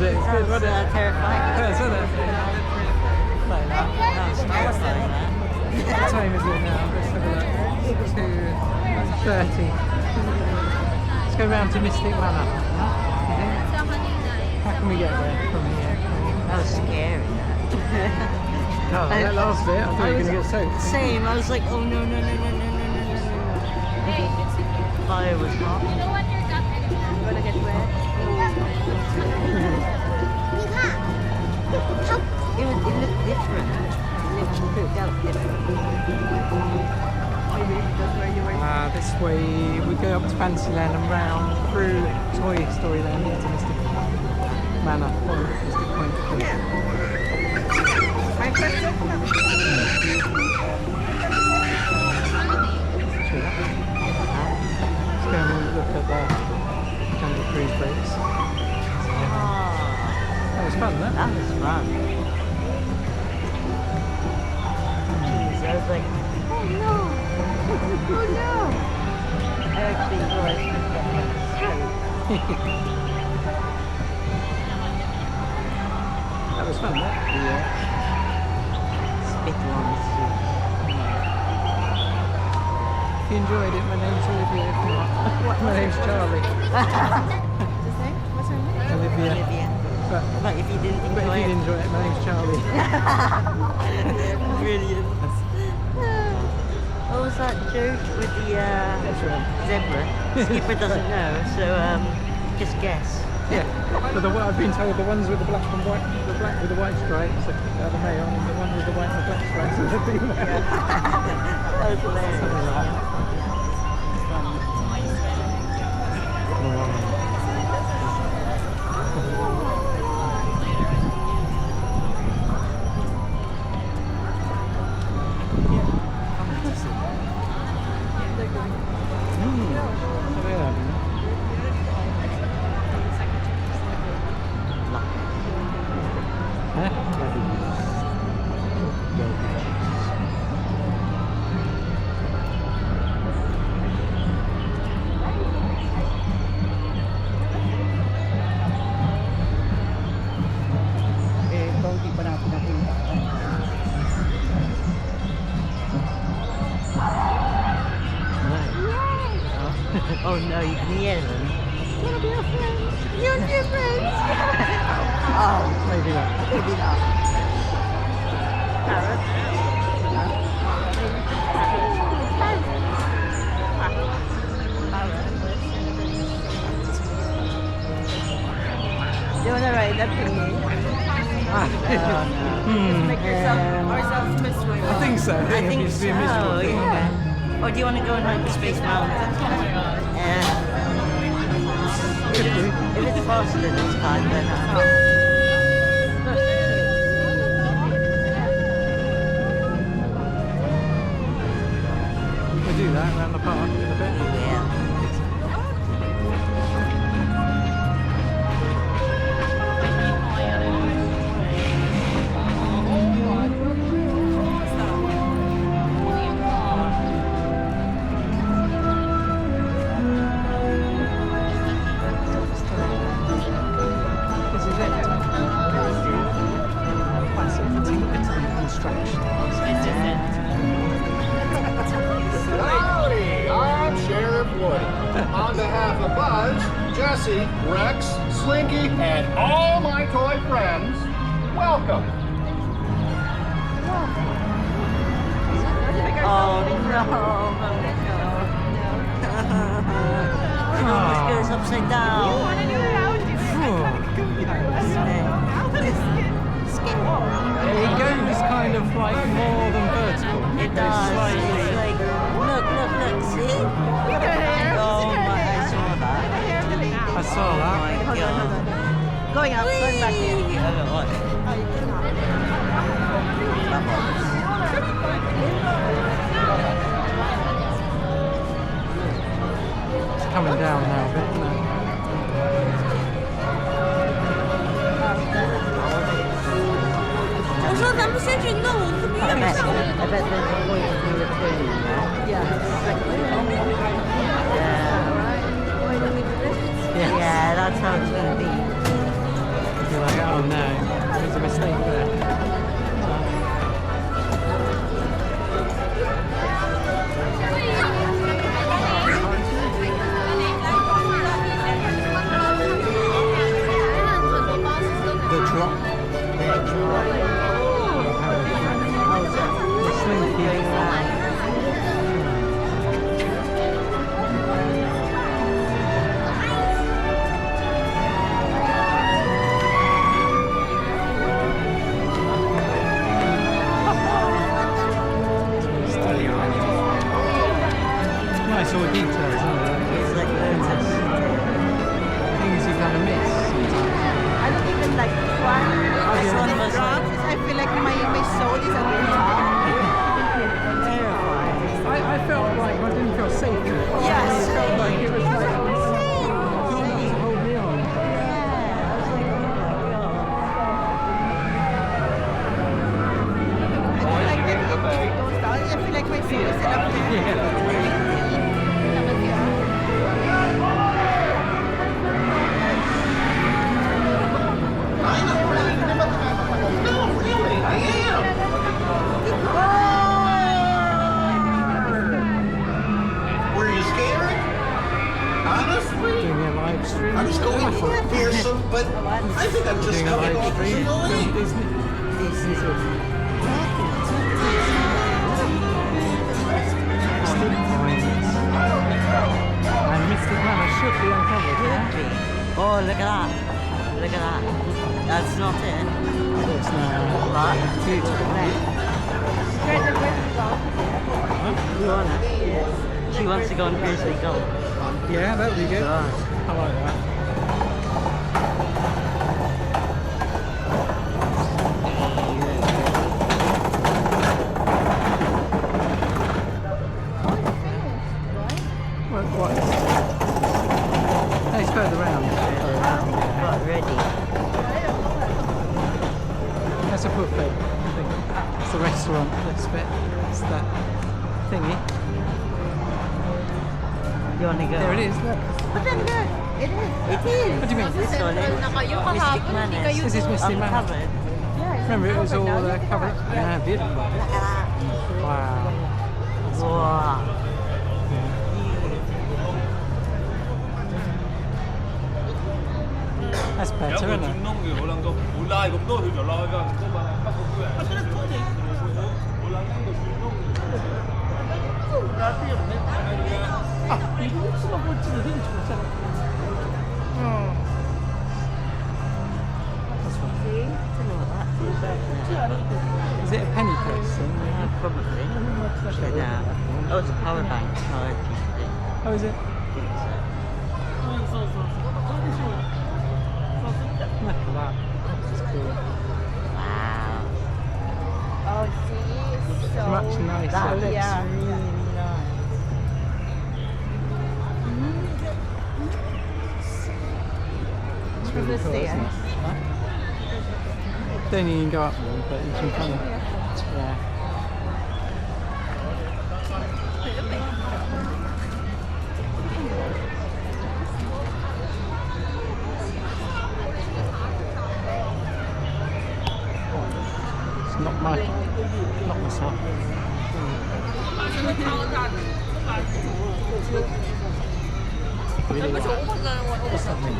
Was it? It's good, wasn't it? Terrifying. Yes, wasn't it? Like that. That's terrifying, that. What time is it now? Let's have a look. 2:30. Let's go round to Mystic Manor. You think? How can we get there from here? That was scary, Oh, that last bit, I thought you were going to get soaked. Same, I was like, oh no. Fire was hot. You know what you're gonna get wet. It looked different. It felt different. Maybe that's where you were. This way, we go up to Fantasyland and round through Toy Story Land into Mystic Manor, or Mystic Point. My question. Let's go and look at the Jungle Cruise boats. That was fun, That was fun. Jeez, I was like, oh no. I actually thought that was fun, that? yeah. Spit on the seat. If you enjoyed it, my name's Olivia. If not, my name's Charlie. What's her name? Olivia. But if you didn't But enjoy if you it, did enjoy it, my name's Charlie. brilliant. What was that joke with the zebra? Skipper doesn't know, so just guess. Yeah, but I've been told the ones with the black and white, the black with the white stripes are the male, and the one with the white and the black stripes are the female. That was hilarious. Something like that. Oh no, you can hear them. Wanna be our friends? You're your friends. Oh, Maybe not. maybe not. Do you want to ride that thingy? Make ourselves miserable. I think so. I think it's so, a miserable thing. yeah. Or do you want to go and ride the Space Mountain? Yeah. Could do. If it's faster this time, then We do that around the park in a bit. yeah. This is it. Classic Tinkerton construction. Howdy, I'm Sheriff Woody. On behalf of Buzz, Jesse, Rex, Slinky, and all my toy friends, welcome. Oh no, it almost goes upside down. You wanna do it? I would do it. It goes kind of like more than vertical. It goes does. slightly. It's like, look, see? Look at her hair. Oh Look at my, her I hair. saw that. Her hair coming out. I saw Oh that. my Hold on. god. Going up, going back in. Oh, what? Oh, you cannot. Bubbles. It's coming down now a bit, isn't it? I bet there's a point of no return in there. Yeah. Yeah, that's how it's going to be. You're like, oh no, there's a mistake there. The drop. The slinky. Nice all details, isn't it? It's like loads of Things you kind of miss sometimes. I don't even like try. This one was like I feel like my soul is at the top. terrifying. I felt like I didn't feel safe in it. Yes. I felt like it was like, God, Same. that's hold me on. Yeah, I was like, oh my god. I feel like that it goes down. I feel like my soul is still up there. Yeah. No, really, I am. Were you scared? Honestly? Doing a live stream. I was going for fearsome, but I think I'm just Doing a coming live over stream to from believe. Disney. Mystic Points. And Mystic Manor should be uncovered, yeah? Oh, look at that. Look at that. That's not it. It's now But beautiful. you wanna? She wants to go on Grizzly Gold. Yeah, that would be good. God. I like that. What? No, it's further round. Got ready. That's a buffet, I think. It's the restaurant, this bit. It's that thingy. You wanna go? There it is, look. But then there, it is. It is. What do you mean? This one is Mystic Manor. This is Mystic Manor. Uncovered. Remember, it was all covered up. Yeah, beautiful. Look at that. Wow. Wow. That's better, isn't it? That's fine. Is it a penny press thing? Yeah, probably. Check it out. Oh, it's a power bank. Oh, is it? Look at that. That's cool. Wow. Oh, see, it's so Much nicer. That looks Yeah. really nice. It's really the cool, isn't it? stairs. Huh? Don't even go up them, but you can kind of, yeah. It's not myself. Really like. What's that mean?